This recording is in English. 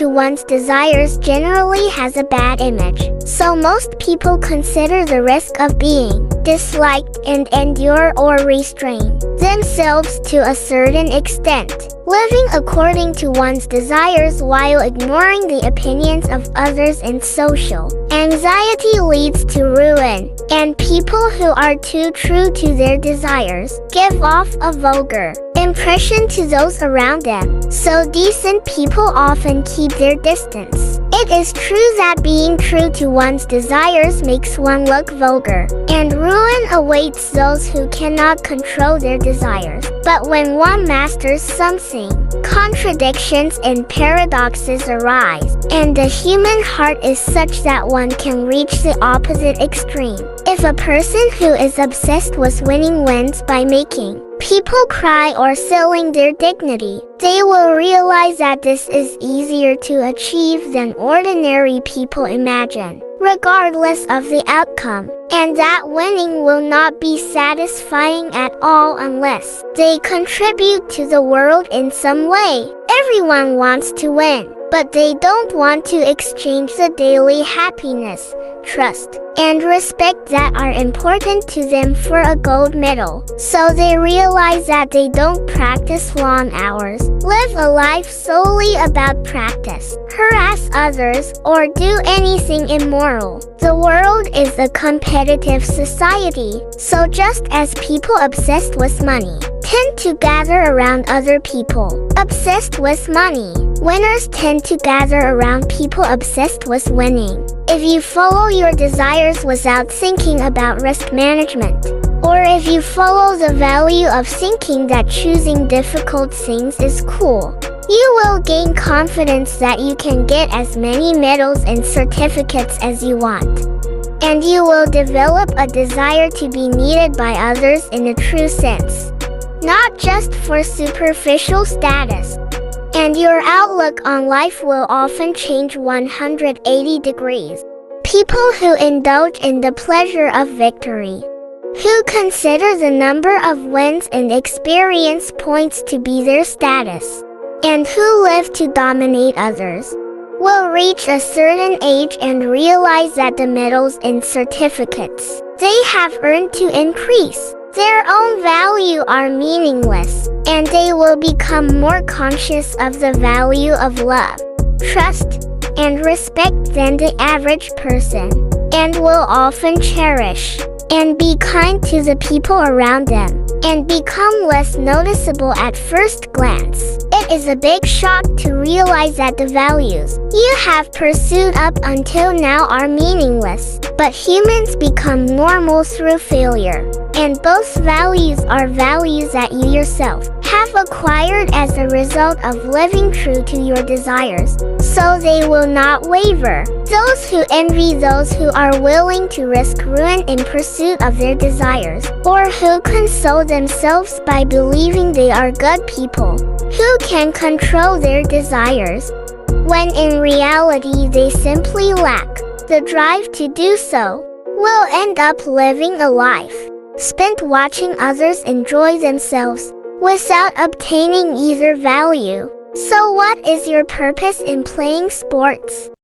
to one's desires generally has a bad image, so most people consider the risk of being disliked and endure or restrain themselves to a certain extent. Living according to one's desires while ignoring the opinions of others in social anxiety leads to ruin, and people who are too true to their desires give off a vulgar impression to those around them, so decent people often keep their distance. It is true that being true to one's desires makes one look vulgar, and ruin awaits those who cannot control their desires. But when one masters something, contradictions and paradoxes arise, and the human heart is such that one can reach the opposite extreme. If a person who is obsessed with winning wins by making people cry or selling their dignity, they will realize that this is easier to achieve than ordinary people imagine, regardless of the outcome, and that winning will not be satisfying at all unless they contribute to the world in some way. Everyone wants to win, but they don't want to exchange the daily happiness, trust, and respect that are important to them for a gold medal. So they realize that they don't practice long hours, live a life solely about practice, harass others, or do anything immoral. The world is a competitive society, so just as people obsessed with money tend to gather around other people obsessed with money, winners tend to gather around people obsessed with winning. If you follow your desires without thinking about risk management, or if you follow the value of thinking that choosing difficult things is cool, you will gain confidence that you can get as many medals and certificates as you want. And you will develop a desire to be needed by others in a true sense, not just for superficial status. And your outlook on life will often change 180 degrees. People who indulge in the pleasure of victory, who consider the number of wins and experience points to be their status, and who live to dominate others, will reach a certain age and realize that the medals and certificates they have earned to increase their own value are meaningless, and they will become more conscious of the value of love, trust, and respect than the average person, and will often cherish and be kind to the people around them, and become less noticeable at first glance. It is a big shock to realize that the values you have pursued up until now are meaningless, but humans become normal through failure, and both values are values that you yourself have acquired as a result of living true to your desires, so they will not waver. Those who envy those who are willing to risk ruin in pursuit of their desires, or who console themselves by believing they are good people who can control their desires, when in reality they simply lack the drive to do so, will end up living a life spent watching others enjoy themselves without obtaining either value. So what is your purpose in playing sports?